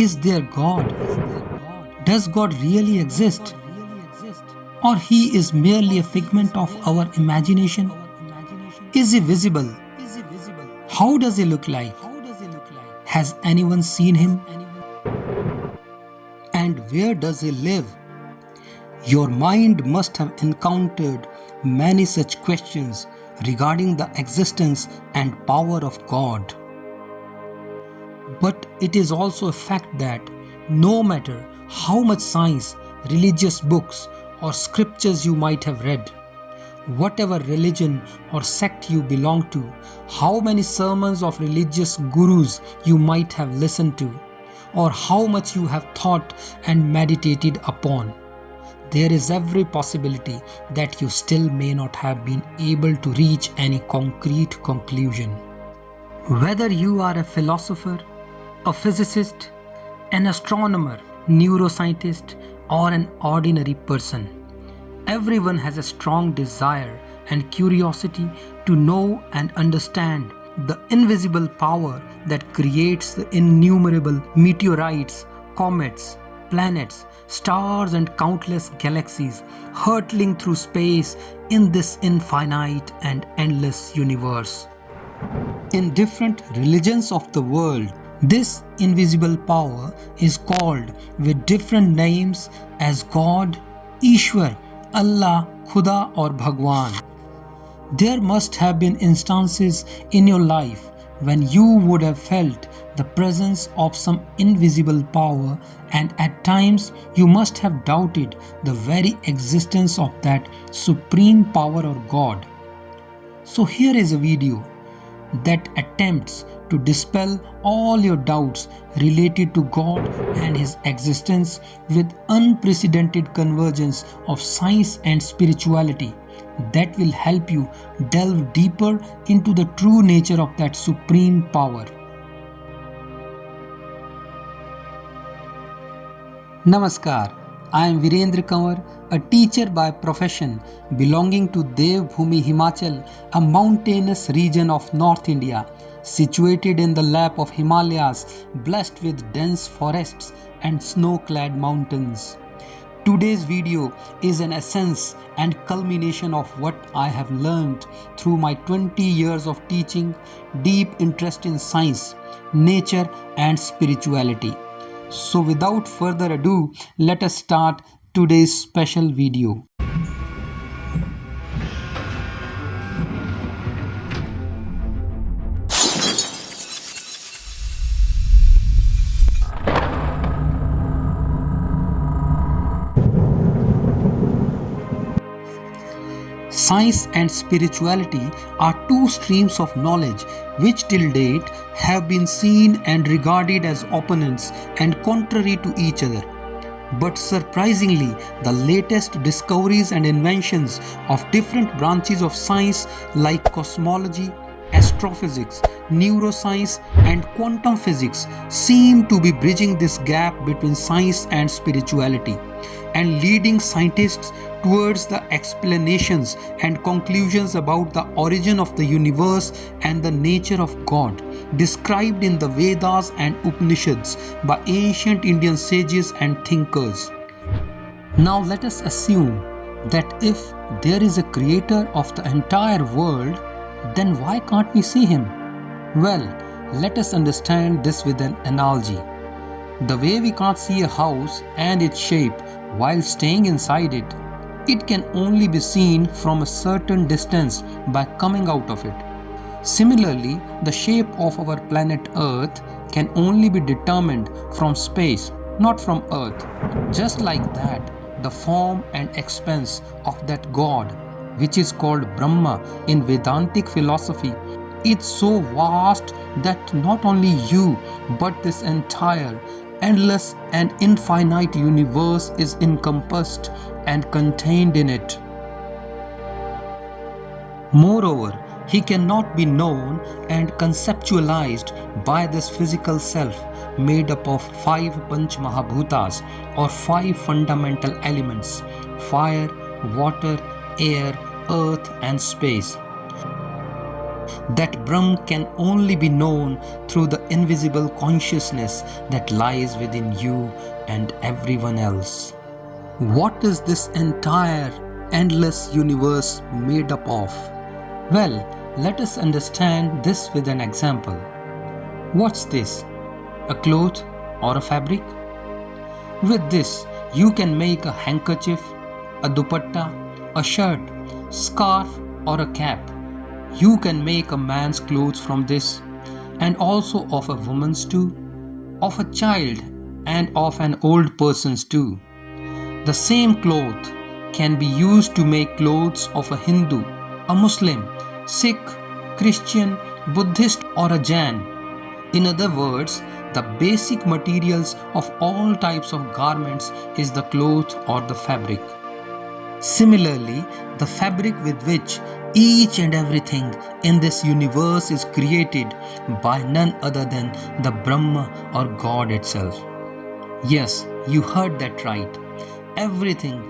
Is there God? Does God really exist? Or he is merely a figment of our imagination? Is he visible? How does he look like? Has anyone seen him? And where does he live? Your mind must have encountered many such questions regarding the existence and power of God. But it is also a fact that no matter how much science, religious books, or scriptures you might have read, whatever religion or sect you belong to, how many sermons of religious gurus you might have listened to, or how much you have thought and meditated upon, there is every possibility that you still may not have been able to reach any concrete conclusion. Whether you are a philosopher, a physicist, an astronomer, neuroscientist, or an ordinary person, everyone has a strong desire and curiosity to know and understand the invisible power that creates the innumerable meteorites, comets, planets, stars, and countless galaxies hurtling through space in this infinite and endless universe. In different religions of the world, this invisible power is called with different names as God, Ishwar, Allah, Khuda, or Bhagwan. There must have been instances in your life when you would have felt the presence of some invisible power, and at times you must have doubted the very existence of that supreme power or God. So here is a video that attempts to dispel all your doubts related to God and His existence with unprecedented convergence of science and spirituality that will help you delve deeper into the true nature of that supreme power. Namaskar, I am Virendra Kanwar, a teacher by profession belonging to Devbhoomi Himachal, a mountainous region of North India, situated in the lap of Himalayas, blessed with dense forests and snow-clad mountains. Today's video is an essence and culmination of what I have learned through my 20 years of teaching, deep interest in science, nature, and spirituality. So without further ado, let us start today's special video. Science and spirituality are two streams of knowledge which till date have been seen and regarded as opponents and contrary to each other. But surprisingly, the latest discoveries and inventions of different branches of science like cosmology, astrophysics, neuroscience, and quantum physics seem to be bridging this gap between science and spirituality, and leading scientists towards the explanations and conclusions about the origin of the universe and the nature of God, described in the Vedas and Upanishads by ancient Indian sages and thinkers. Now let us assume that if there is a creator of the entire world, then why can't we see him? Well, let us understand this with an analogy. The way we can't see a house and its shape while staying inside it, it can only be seen from a certain distance by coming out of it. Similarly, the shape of our planet Earth can only be determined from space, not from Earth. Just like that, the form and expanse of that God, which is called Brahma in Vedantic philosophy, is so vast that not only you, but this entire endless and infinite universe is encompassed and contained in it. Moreover, he cannot be known and conceptualized by this physical self made up of 5 Panch Mahabhutas or 5 fundamental elements: fire, water, air, earth, and space. That Brahm can only be known through the invisible consciousness that lies within you and everyone else. What is this entire endless universe made up of? Well, let us understand this with an example. What's this? A cloth or a fabric? With this, you can make a handkerchief, a dupatta, a shirt, scarf, or a cap. You can make a man's clothes from this, and also of a woman's too, of a child, and of an old person's too. The same cloth can be used to make clothes of a Hindu, a Muslim, Sikh, Christian, Buddhist, or a Jain. In other words, the basic materials of all types of garments is the cloth or the fabric. Similarly, the fabric with which each and everything in this universe is created by none other than the Brahma or God itself. Yes, you heard that right. Everything,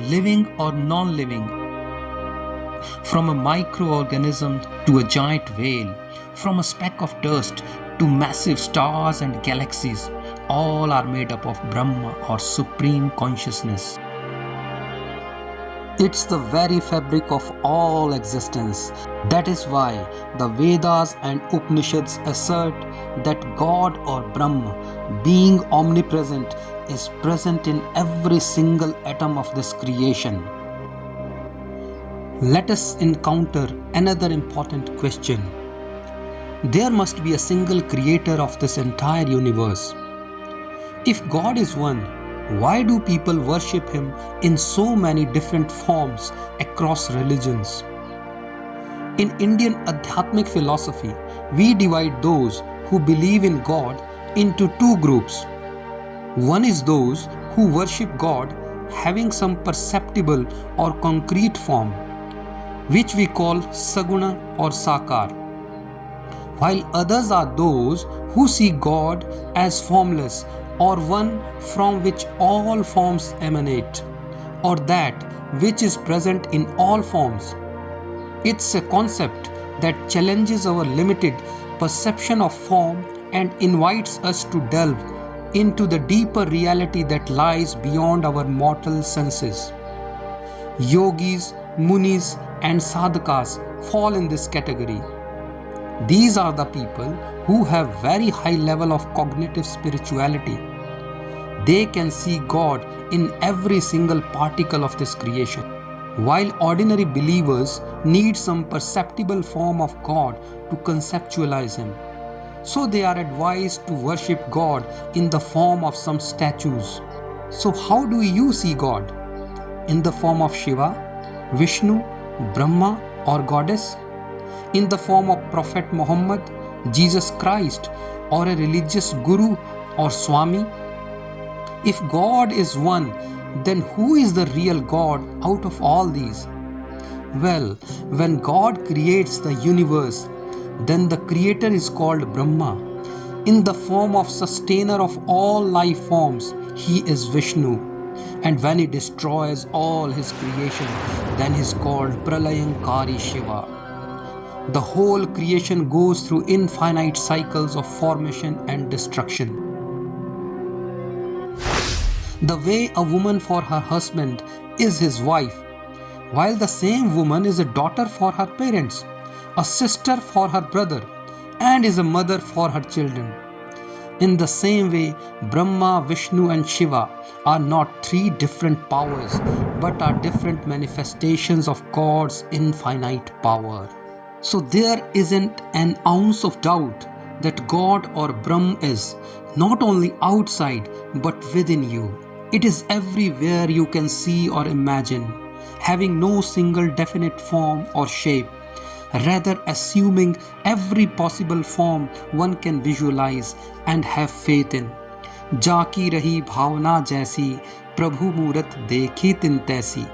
living or non-living, from a microorganism to a giant whale, from a speck of dust to massive stars and galaxies, all are made up of Brahma or Supreme Consciousness. It's the very fabric of all existence. That is why the Vedas and Upanishads assert that God or Brahma, being omnipresent, is present in every single atom of this creation. Let us encounter another important question. There must be a single creator of this entire universe. If God is one, why do people worship Him in so many different forms across religions? In Indian Adhyatmic philosophy, we divide those who believe in God into two groups. One is those who worship God having some perceptible or concrete form, which we call Saguna or Sakar, while others are those who see God as formless or one from which all forms emanate, or that which is present in all forms. It's a concept that challenges our limited perception of form and invites us to delve into the deeper reality that lies beyond our mortal senses. Yogis, munis, and sadhakas fall in this category. These are the people who have very high level of cognitive spirituality. They can see God in every single particle of this creation, while ordinary believers need some perceptible form of God to conceptualize Him. So they are advised to worship God in the form of some statues. So how do you see God? In the form of Shiva, Vishnu, Brahma, or Goddess? In the form of Prophet Muhammad, Jesus Christ, or a religious guru or Swami? If God is one, then who is the real God out of all these? Well, when God creates the universe, then the creator is called Brahma. In the form of sustainer of all life forms, he is Vishnu. And when he destroys all his creation, then he is called Pralayankari Shiva. The whole creation goes through infinite cycles of formation and destruction. The way a woman for her husband is his wife, while the same woman is a daughter for her parents, a sister for her brother, and is a mother for her children. In the same way, Brahma, Vishnu, and Shiva are not three different powers, but are different manifestations of God's infinite power. So there isn't an ounce of doubt that God or Brahm is not only outside but within you. It is everywhere you can see or imagine, having no single definite form or shape, rather assuming every possible form one can visualize and have faith in. Jaki rahi bhavna jaisi, Prabhu Murat dekhi tin taisi.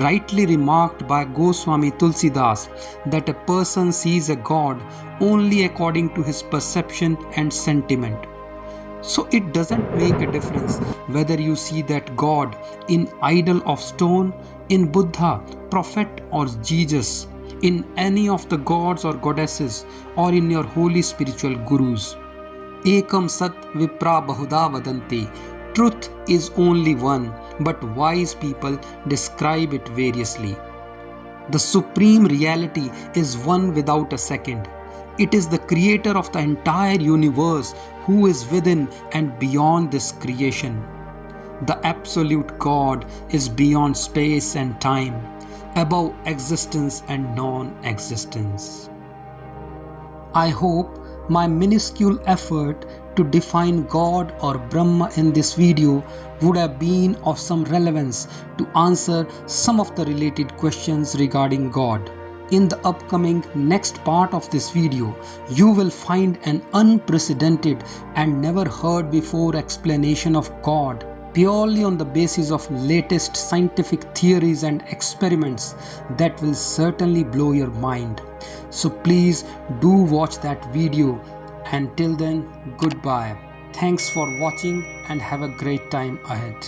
Rightly remarked by Goswami Tulsidas that a person sees a God only according to his perception and sentiment. So it doesn't make a difference whether you see that God in idol of stone, in Buddha, Prophet, or Jesus. in any of the gods or goddesses, or in your holy spiritual gurus. Ekam sat vipra bahuda vadanti. Truth is only one, but wise people describe it variously. The supreme reality is one without a second. It is the creator of the entire universe who is within and beyond this creation. The absolute God is beyond space and time, above existence and non-existence. I hope my minuscule effort to define God or Brahma in this video would have been of some relevance to answer some of the related questions regarding God. In the upcoming next part of this video, you will find an unprecedented and never heard before explanation of God, purely on the basis of latest scientific theories and experiments that will certainly blow your mind. So please do watch that video. Until then, goodbye. Thanks for watching and have a great time ahead.